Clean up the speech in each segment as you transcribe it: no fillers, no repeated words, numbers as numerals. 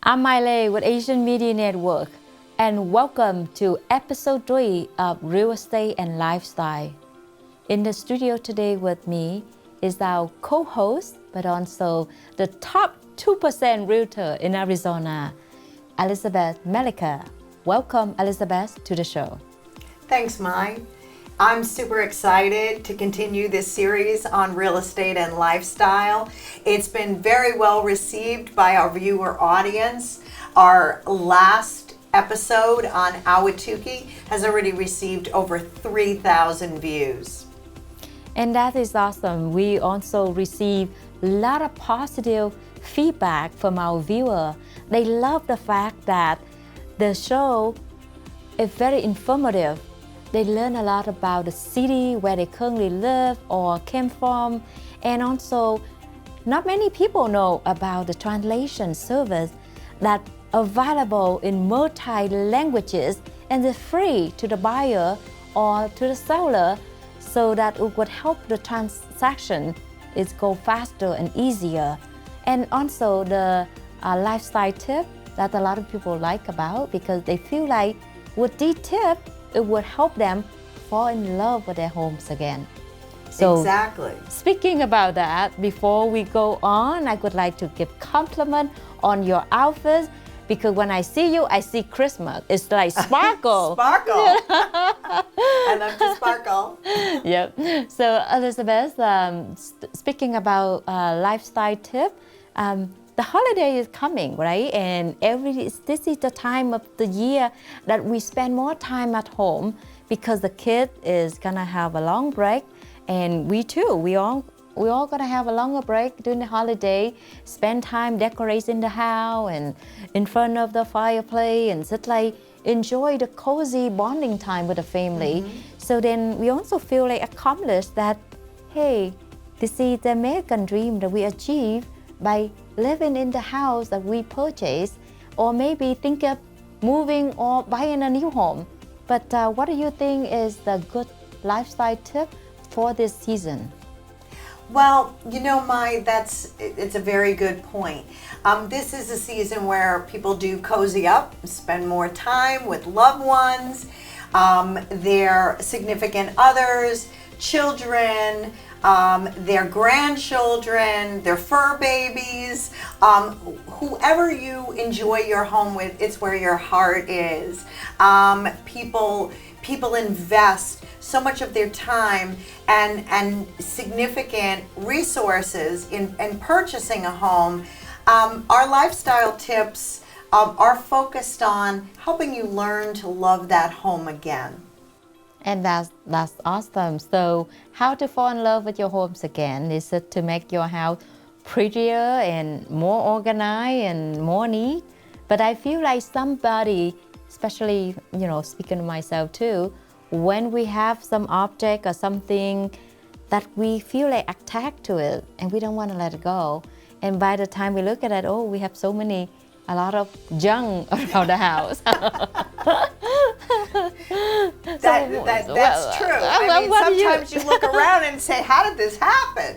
I'm Miley with Asian Media Network, and welcome to episode 3 of Real Estate and Lifestyle. In the studio today with me is our co-host, but also the top 2% realtor in Arizona, Elizabeth Melichar. Welcome, Elizabeth, to the show. Thanks, Mai. I'm super excited to continue this series on real estate and lifestyle. It's been very well received by our viewer audience. Our last episode on Ahwatukee has already received over 3,000 views. And that is awesome. We also receive a lot of positive feedback from our viewer. They love the fact that the show is very informative. They learn a lot about the city where they currently live or came from, and also not many people know about the translation service that's available in multi-languages and is free to the buyer or to the seller, so that it would help the transaction is go faster and easier. And also the lifestyle tip that a lot of people like about, because they feel like with these tips, it would help them fall in love with their homes again. So, exactly. Speaking about that, before we go on, I would like to give compliment on your outfits, because when I see you, I see Christmas. It's like sparkle. Sparkle. I love to sparkle. Yep. So Elizabeth, speaking about lifestyle tip, the holiday is coming, right? And this is the time of the year that we spend more time at home, because the kid is gonna have a long break, and we too. We all gonna have a longer break during the holiday. Spend time decorating the house and in front of the fireplace, and just like enjoy the cozy bonding time with the family. Mm-hmm. So then we also feel like accomplished that, hey, this is the American dream that we achieve by living in the house that we purchased, or maybe think of moving or buying a new home. But what do you think is the good lifestyle tip for this season? Well, you know, it's a very good point. This is a season where people do cozy up, spend more time with loved ones, their significant others, children, their grandchildren, their fur babies, whoever you enjoy your home with, it's where your heart is. People invest so much of their time and significant resources in purchasing a home. Our lifestyle tips are focused on helping you learn to love that home again. And that's awesome. So how to fall in love with your homes again? Is it to make your house prettier and more organized and more neat? But I feel like somebody, especially, speaking to myself too, when we have some object or something that we feel like attached to it and we don't want to let it go. And by the time we look at it, we have a lot of junk around the house. That's true. Sometimes you look around and say, how did this happen?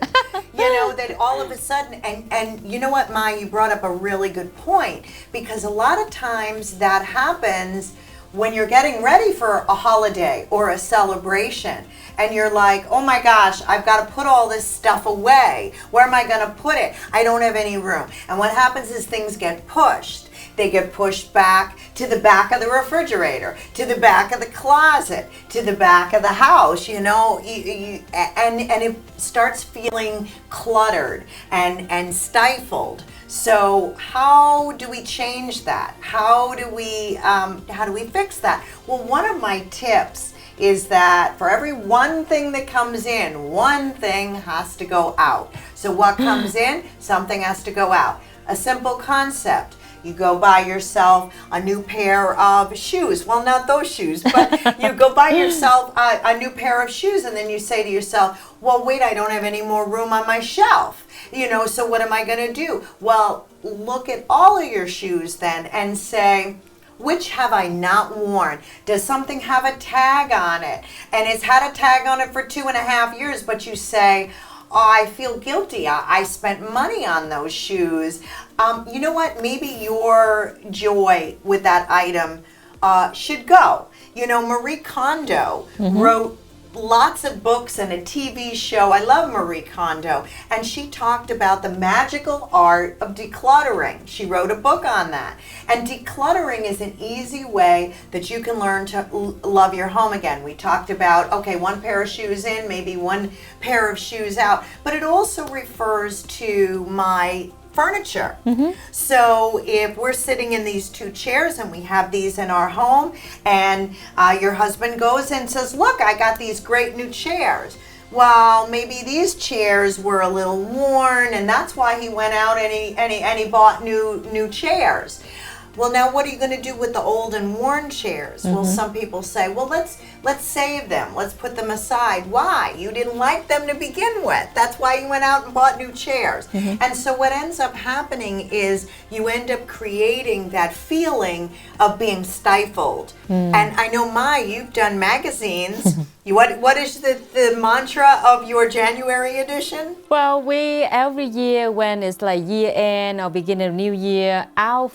That all of a sudden, and you know what, Mai, you brought up a really good point, because a lot of times that happens when you're getting ready for a holiday or a celebration, and you're like, oh my gosh, I've got to put all this stuff away. Where am I going to put it? I don't have any room. And what happens is things get pushed. They get pushed back to the back of the refrigerator, to the back of the closet, to the back of the house, and it starts feeling cluttered and stifled. So how do we change that? How do we fix that? Well, one of my tips is that for every one thing that comes in, one thing has to go out. So what comes in, something has to go out. A simple concept. You go buy yourself a new pair of shoes. Well, not those shoes, but you go buy yourself a new pair of shoes, and then you say to yourself, well, wait, I don't have any more room on my shelf. So what am I going to do? Well, look at all of your shoes then and say, which have I not worn? Does something have a tag on it? And it's had a tag on it for 2.5 years, but you say, I feel guilty. I spent money on those shoes. You know what? Maybe your joy with that item should go. You know, Marie Kondo wrote lots of books and a TV show. I love Marie Kondo. And she talked about the magical art of decluttering. She wrote a book on that. And decluttering is an easy way that you can learn to love your home again. We talked about, okay, one pair of shoes in, maybe one pair of shoes out. But it also refers to my furniture. So if we're sitting in these two chairs and we have these in our home, and your husband goes and says, look, I got these great new chairs. Well, maybe these chairs were a little worn, and that's why he went out and he bought new chairs. Well, now what are you going to do with the old and worn chairs? Well, some people say, well, let's save them. Let's put them aside. Why? You didn't like them to begin with. That's why you went out and bought new chairs. And so what ends up happening is you end up creating that feeling of being stifled. And I know, you've done magazines. What is the mantra of your January edition? Well, we every year when it's like year end or beginning of new year, our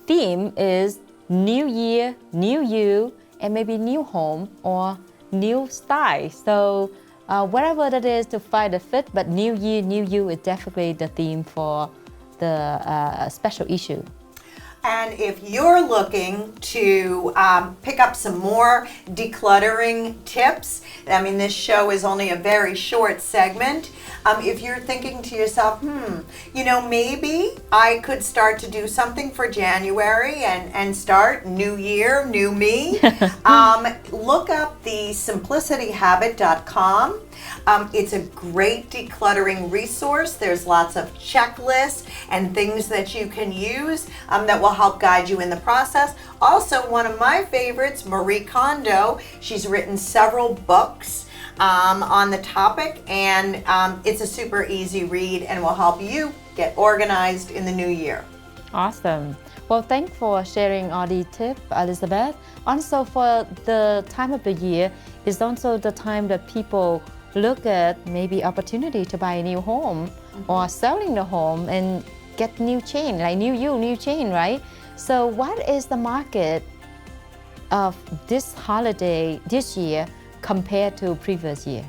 theme is new year, new you, and maybe new home or new style. So whatever that is to find a fit, but new year, new you is definitely the theme for the special issue. And if you're looking to pick up some more decluttering tips, I mean, this show is only a very short segment. If you're thinking to yourself, you know, maybe I could start to do something for January and start new year, new me, look up the simplicityhabit.com. It's a great decluttering resource. There's lots of checklists and things that you can use that will help guide you in the process. Also, one of my favorites, Marie Kondo, she's written several books on the topic, and it's a super easy read and will help you get organized in the new year. Awesome. Well, thanks for sharing all the tips, Elizabeth. Also, for the time of the year is also the time that people look at maybe opportunity to buy a new home or selling the home and get new chain, like new chain, right? So what is the market of this holiday this year compared to previous year?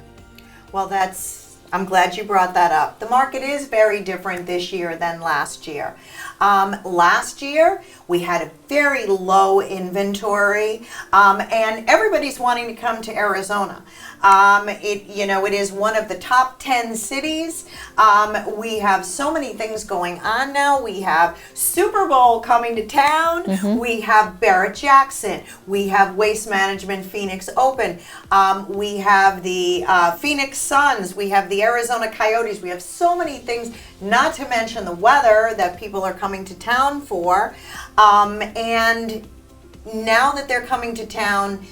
Well, I'm glad you brought that up. The market is very different this year than last year. Last year, we had a very low inventory, and everybody's wanting to come to Arizona. It is one of the top 10 cities. We have so many things going on now. We have Super Bowl coming to town. We have Barrett Jackson. We have Waste Management Phoenix Open. We have the Phoenix Suns. We have the Arizona Coyotes. We have so many things, not to mention the weather that people are coming to town for. And now that they're coming to town,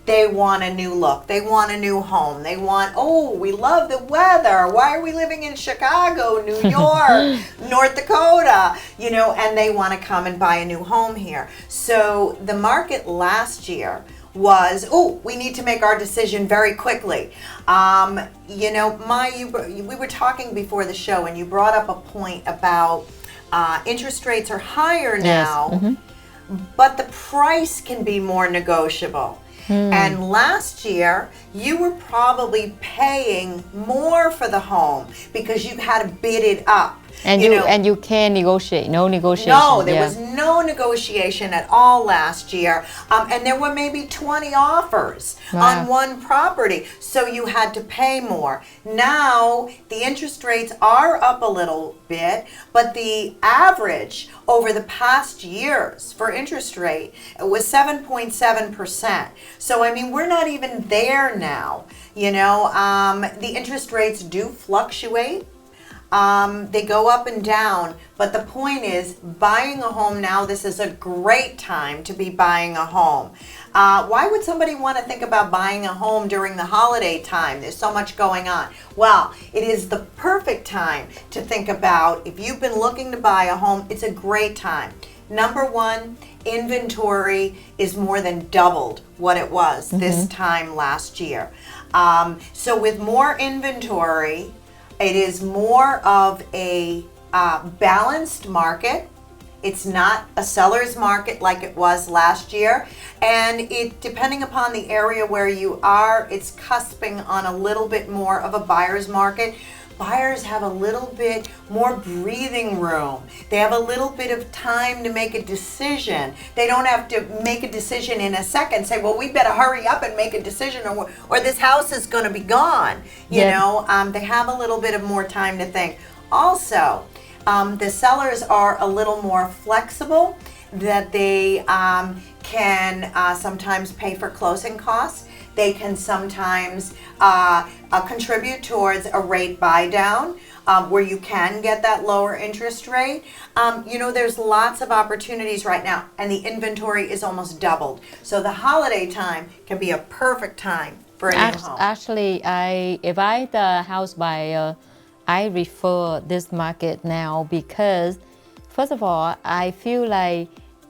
they want a new look. They want a new home. They want, we love the weather. Why are we living in Chicago, New York, North Dakota? And they want to come and buy a new home here. So the market last year was, we need to make our decision very quickly. We were talking before the show, and you brought up a point about interest rates are higher now, but the price can be more negotiable. And last year, you were probably paying more for the home because you had to bid it up. And you can't negotiate, no negotiation. No, there was no negotiation at all last year. And there were maybe 20 offers on one property. So you had to pay more. Now, the interest rates are up a little bit, but the average over the past years for interest rate was 7.7%. So, we're not even there now. The interest rates do fluctuate. They go up and down, but the point is, buying a home now, this is a great time to be buying a home. Why would somebody want to think about buying a home during the holiday time? There's so much going on. Well, it is the perfect time to think about, if you've been looking to buy a home, it's a great time. Number one, inventory is more than doubled what it was this time last year. So with more inventory, It is more of a balanced market. It's not a seller's market like it was last year. And it, depending upon the area where you are, it's cusping on a little bit more of a buyer's market. Buyers have a little bit more breathing room. They have a little bit of time to make a decision. They don't have to make a decision in a second, say, well, we better hurry up and make a decision or this house is going to be gone. You know, they have a little bit of more time to think. Also, the sellers are a little more flexible, that they can sometimes pay for closing costs. They can sometimes contribute towards a rate buy down where you can get that lower interest rate. You know, there's lots of opportunities right now, and the inventory is almost doubled. So the holiday time can be a perfect time for a new home. Actually, if I the house buyer, I refer this market now because, first of all, I feel like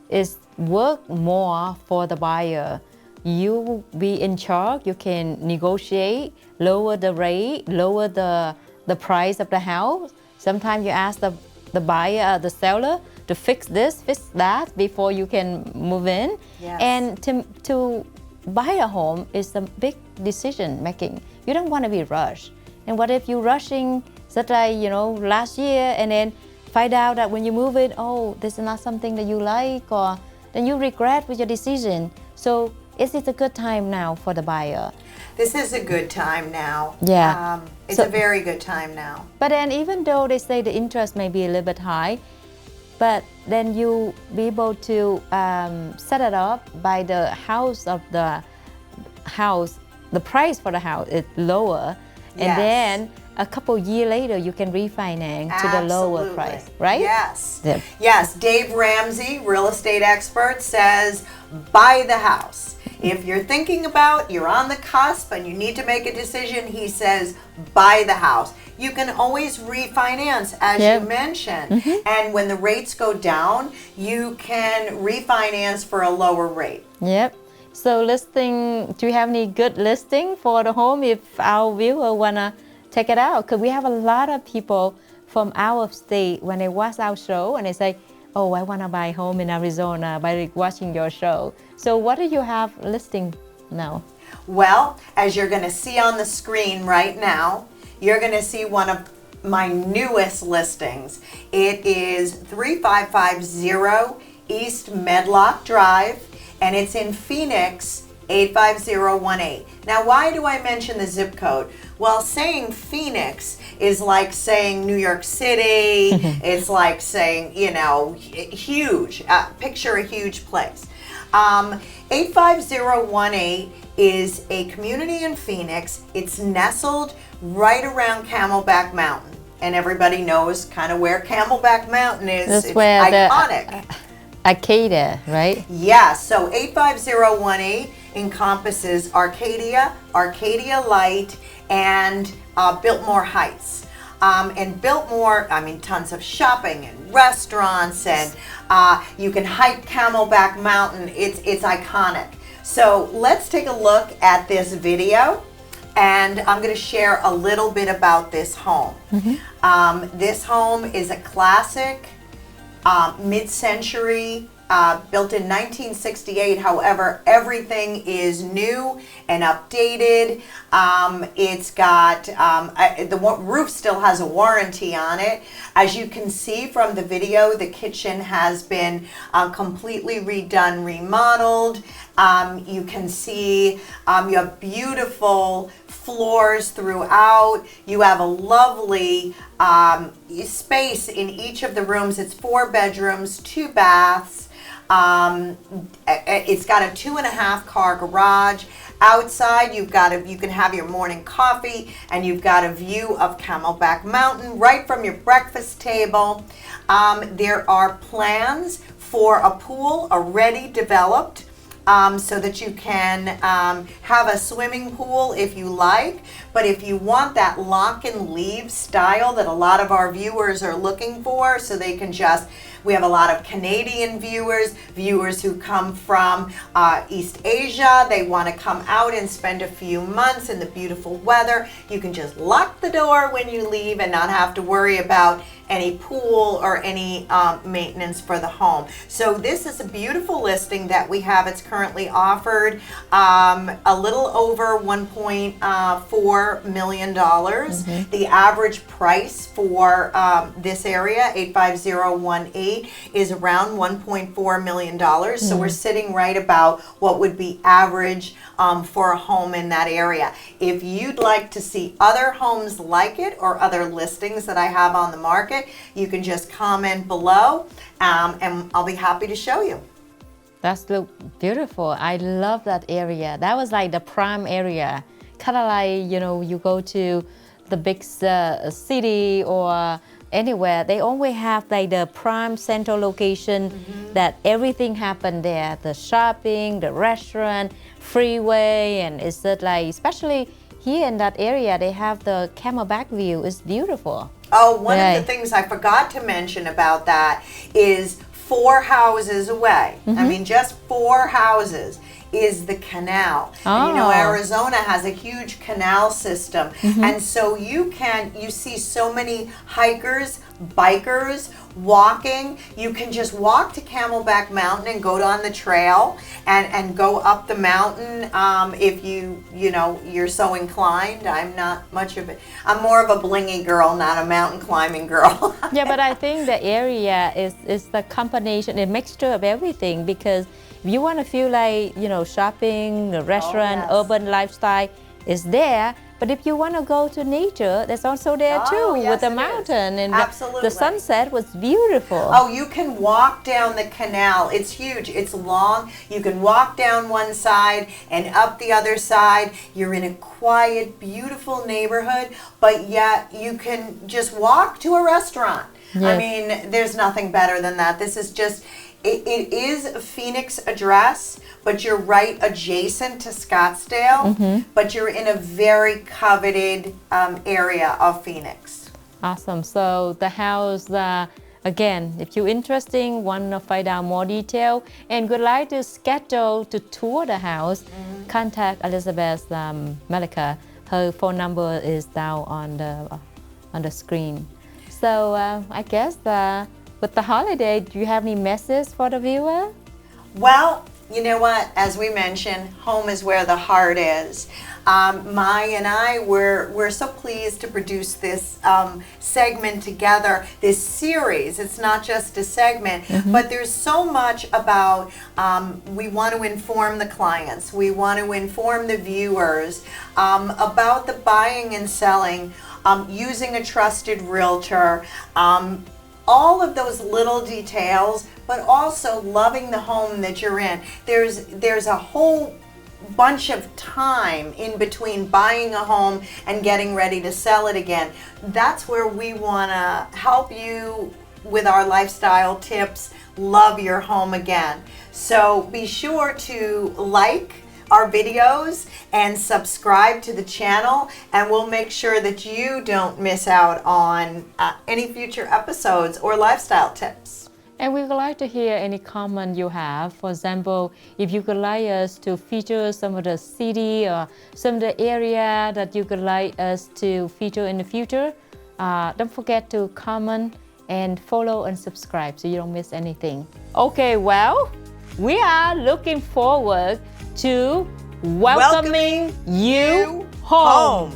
it's work more for the buyer. You be in charge, you can negotiate, lower the rate, lower the price of the house. Sometimes you ask the buyer, the seller, to fix this, fix that before you can move in. Yes. And to buy a home is a big decision making. You don't want to be rushed. And what if you're rushing, such as, you know, last year, and then find out that when you move it, oh, this is not something that you like, or then you regret with your decision. So is it a good time now for the buyer? This is a good time now. Yeah. It's a very good time now. But then even though they say the interest may be a little bit high, but then you be able to set it up by the house of the house, the price for the house is lower. And Yes. then a couple years later, you can refinance to the lower Absolutely. price, right? Yes. Yep. Yes. Dave Ramsey, real estate expert, says buy the house. If you're thinking about, you're on the cusp and you need to make a decision, he says buy the house. You can always refinance, as Yep. you mentioned. And when the rates go down, you can refinance for a lower rate. Yep. So listing, do you have any good listing for the home if our viewer wanna check it out? Because we have a lot of people from out of state when they watch our show and they say, oh, I wanna buy a home in Arizona by watching your show. So what do you have listing now? Well, as you're going to see on the screen right now, you're going to see one of my newest listings. It is 3550 East Medlock Drive, and it's in Phoenix, 85018. Now, why do I mention the zip code? Well, saying Phoenix is like saying New York City. It's like saying, you know, huge. Picture a huge place. 85018 is a community in Phoenix. It's nestled right around Camelback Mountain. And everybody knows kind of where Camelback Mountain is. That's it's where iconic. Arcadia, right? Yeah, so 85018 encompasses Arcadia, Arcadia Light, and Biltmore Heights. And Biltmore, I mean, tons of shopping and restaurants, and you can hike Camelback Mountain. It's iconic. So let's take a look at this video, and I'm going to share a little bit about this home. This home is a classic, mid-century, built in 1968. However, everything is new and updated. It's got, the roof still has a warranty on it. As you can see from the video, the kitchen has been completely redone, remodeled. You can see you have beautiful floors throughout. You have a lovely space in each of the rooms. It's 4 bedrooms, 2 baths. It's got a 2.5 car garage. Outside, you can have your morning coffee, and you've got a view of Camelback Mountain right from your breakfast table. There are plans for a pool already developed, so that you can have a swimming pool if you like. But if you want that lock and leave style that a lot of our viewers are looking for, so they can just We have a lot of Canadian viewers who come from East Asia. They want to come out and spend a few months in the beautiful weather. You can just lock the door when you leave and not have to worry about any pool or any maintenance for the home. So this is a beautiful listing that we have. It's currently offered a little over $1.4 million. The average price for this area, 85018, is around $1.4 million. So we're sitting right about what would be average for a home in that area. If you'd like to see other homes like it or other listings that I have on the market, you can just comment below and I'll be happy to show you. That's beautiful. I love that area. That was like the prime area. Kind of like, you know, you go to the big city or anywhere, they always have like the prime central location that everything happened there. The shopping, the restaurant, freeway, and it's just like, especially here in that area, they have the camelback view. It's beautiful. Oh, one of the things I forgot to mention about that is 4 houses away. I mean, just 4 houses is the canal. And you know, Arizona has a huge canal system. And so you see so many hikers, bikers, walking. You can just walk to Camelback Mountain and go on the trail and go up the mountain if you're so inclined. I'm not much of it. I'm more of a blingy girl, not a mountain climbing girl. Yeah, but I think the area is the combination, a mixture of everything, because if you want to feel like, you know, shopping, the restaurant, urban lifestyle is there. But if you want to go to nature, that's also there too, with the mountain. And the sunset was beautiful. Oh, you can walk down the canal. It's huge. It's long. You can walk down one side and up the other side. You're in a quiet, beautiful neighborhood, but yet you can just walk to a restaurant. Yes. I mean, there's nothing better than that. This is just... It is a Phoenix address, but you're right adjacent to Scottsdale, but you're in a very coveted area of Phoenix. Awesome. So the house, again, if you're interested, want to find out more detail and would like to schedule to tour the house, contact Elizabeth Melichar. Her phone number is down on the screen. So I guess with the holiday, do you have any message for the viewer? Well, you know what? As we mentioned, home is where the heart is. Mai and I we're so pleased to produce this segment together, this series. It's not just a segment, but there's so much about, we want to inform the clients, we want to inform the viewers about the buying and selling, using a trusted realtor, all of those little details, but also loving the home that you're in. There's a whole bunch of time in between buying a home and getting ready to sell it again. That's where we want to help you with our lifestyle tips, love your home again. So be sure to like our videos and subscribe to the channel, and we'll make sure that you don't miss out on any future episodes or lifestyle tips. And we would like to hear any comment you have. For example, if you could like us to feature some of the city or some of the area that you could like us to feature in the future, don't forget to comment and follow and subscribe so you don't miss anything. Okay, well, we are looking forward to welcoming you home.